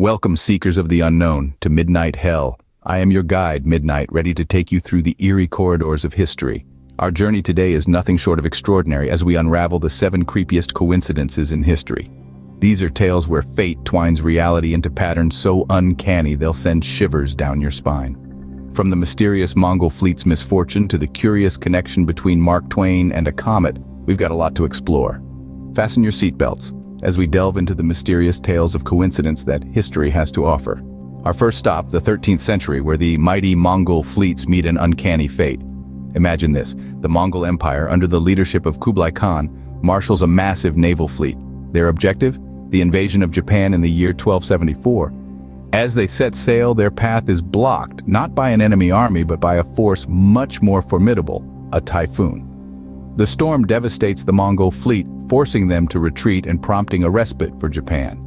Welcome, seekers of the unknown, to Midnighthell. I am your guide, Midnight, ready to take you through the eerie corridors of history. Our journey today is nothing short of extraordinary as we unravel the 7 creepiest coincidences in history. These are tales where fate twines reality into patterns so uncanny they'll send shivers down your spine. From the mysterious Mongol fleet's misfortune to the curious connection between Mark Twain and a comet, we've got a lot to explore. Fasten your seatbelts as we delve into the mysterious tales of coincidence that history has to offer. Our first stop, the 13th century, where the mighty Mongol fleets meet an uncanny fate. Imagine this: the Mongol Empire, under the leadership of Kublai Khan, marshals a massive naval fleet. Their objective? The invasion of Japan in the year 1274. As they set sail, their path is blocked, not by an enemy army, but by a force much more formidable, a typhoon. The storm devastates the Mongol fleet, forcing them to retreat and prompting a respite for Japan.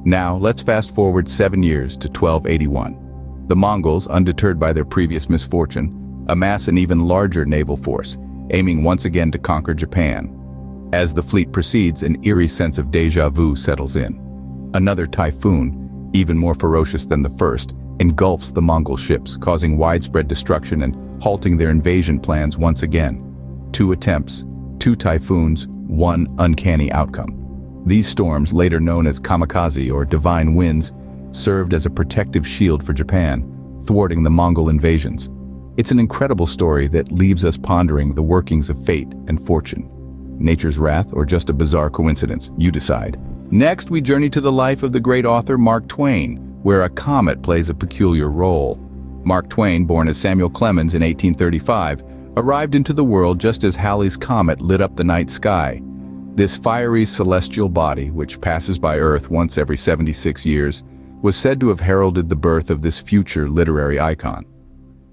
Now, let's fast forward 7 years to 1281. The Mongols, undeterred by their previous misfortune, amass an even larger naval force, aiming once again to conquer Japan. As the fleet proceeds, an eerie sense of déjà vu settles in. Another typhoon, even more ferocious than the first, engulfs the Mongol ships, causing widespread destruction and halting their invasion plans once again. 2 attempts, 2 typhoons, 1 uncanny outcome. These storms, later known as kamikaze or divine winds, served as a protective shield for Japan, thwarting the Mongol invasions. It's an incredible story that leaves us pondering the workings of fate and fortune. Nature's wrath or just a bizarre coincidence? You decide. Next, we journey to the life of the great author Mark Twain, where a comet plays a peculiar role. Mark Twain, born as Samuel Clemens in 1835, arrived into the world just as Halley's Comet lit up the night sky. This fiery celestial body, which passes by Earth once every 76 years, was said to have heralded the birth of this future literary icon.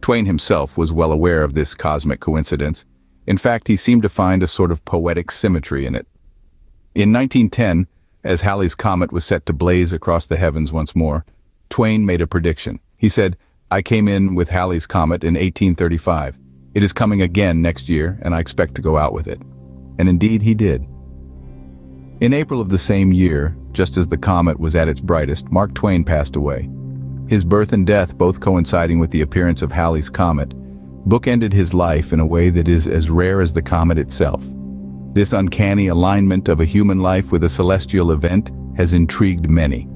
Twain himself was well aware of this cosmic coincidence. In fact, he seemed to find a sort of poetic symmetry in it. In 1910, as Halley's Comet was set to blaze across the heavens once more, Twain made a prediction. He said, "I came in with Halley's Comet in 1835. It is coming again next year, and I expect to go out with it." And indeed he did. In April of the same year, just as the comet was at its brightest, Mark Twain passed away. His birth and death, both coinciding with the appearance of Halley's Comet, bookended his life in a way that is as rare as the comet itself. This uncanny alignment of a human life with a celestial event has intrigued many.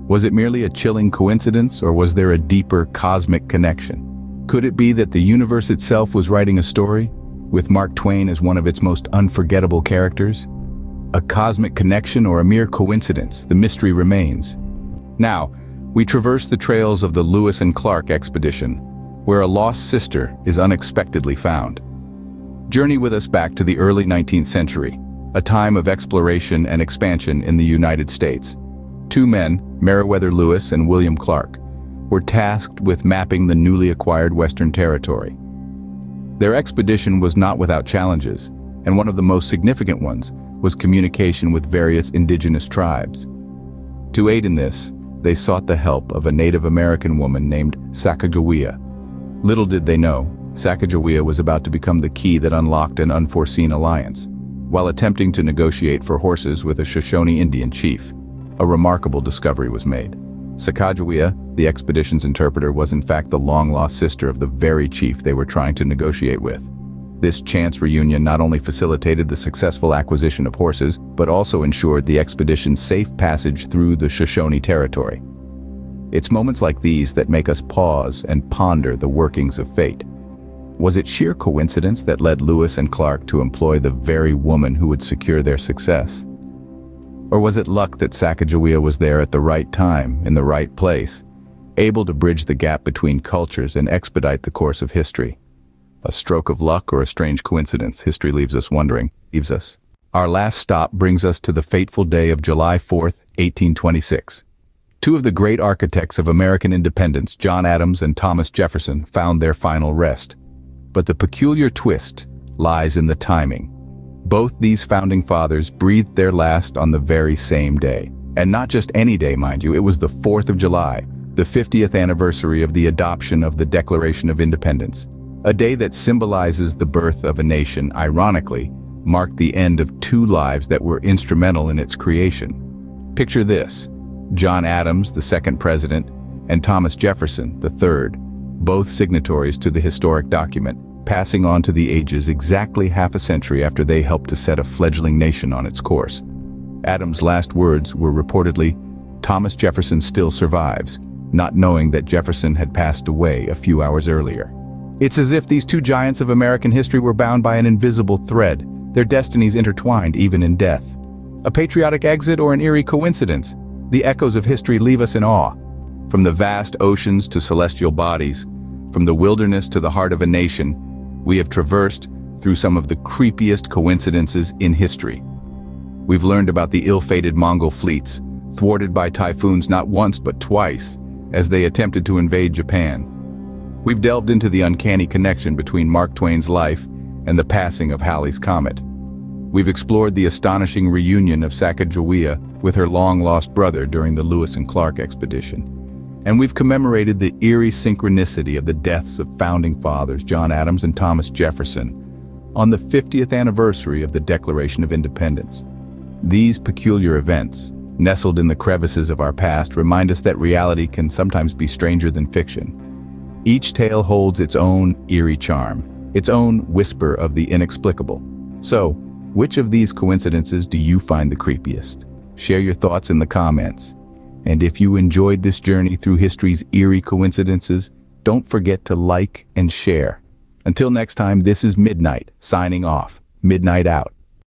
Was it merely a chilling coincidence, or was there a deeper cosmic connection? Could it be that the universe itself was writing a story, with Mark Twain as one of its most unforgettable characters? A cosmic connection or a mere coincidence? The mystery remains. Now, we traverse the trails of the Lewis and Clark expedition, where a lost sister is unexpectedly found. Journey with us back to the early 19th century, a time of exploration and expansion in the United States. 2 men, Meriwether Lewis and William Clark, were tasked with mapping the newly acquired Western Territory. Their expedition was not without challenges, and one of the most significant ones was communication with various indigenous tribes. To aid in this, they sought the help of a Native American woman named Sacagawea. Little did they know, Sacagawea was about to become the key that unlocked an unforeseen alliance. While attempting to negotiate for horses with a Shoshone Indian chief, a remarkable discovery was made. Sacagawea, the expedition's interpreter, was in fact the long-lost sister of the very chief they were trying to negotiate with. This chance reunion not only facilitated the successful acquisition of horses, but also ensured the expedition's safe passage through the Shoshone territory. It's moments like these that make us pause and ponder the workings of fate. Was it sheer coincidence that led Lewis and Clark to employ the very woman who would secure their success? Or was it luck that Sacagawea was there at the right time, in the right place, able to bridge the gap between cultures and expedite the course of history? A stroke of luck or a strange coincidence? History leaves us wondering. Our last stop brings us to the fateful day of July 4th, 1826. 2 of the great architects of American independence, John Adams and Thomas Jefferson, found their final rest. But the peculiar twist lies in the timing. Both these founding fathers breathed their last on the very same day. And not just any day, mind you, it was the 4th of July, the 50th anniversary of the adoption of the Declaration of Independence. A day that symbolizes the birth of a nation, ironically, marked the end of 2 lives that were instrumental in its creation. Picture this: John Adams, the second president, and Thomas Jefferson, the third, both signatories to the historic document, passing on to the ages exactly half a century after they helped to set a fledgling nation on its course. Adams' last words were reportedly, "Thomas Jefferson still survives," not knowing that Jefferson had passed away a few hours earlier. It's as if these two giants of American history were bound by an invisible thread, their destinies intertwined even in death. A patriotic exit or an eerie coincidence? The echoes of history leave us in awe. From the vast oceans to celestial bodies, from the wilderness to the heart of a nation, we have traversed through some of the creepiest coincidences in history. We've learned about the ill-fated Mongol fleets, thwarted by typhoons not once but twice, as they attempted to invade Japan. We've delved into the uncanny connection between Mark Twain's life and the passing of Halley's Comet. We've explored the astonishing reunion of Sacagawea with her long-lost brother during the Lewis and Clark expedition. And we've commemorated the eerie synchronicity of the deaths of founding fathers John Adams and Thomas Jefferson on the 50th anniversary of the Declaration of Independence. These peculiar events, nestled in the crevices of our past, remind us that reality can sometimes be stranger than fiction. Each tale holds its own eerie charm, its own whisper of the inexplicable. So, which of these coincidences do you find the creepiest? Share your thoughts in the comments. And if you enjoyed this journey through history's eerie coincidences, don't forget to like and share. Until next time, this is Midnight, signing off. Midnight out.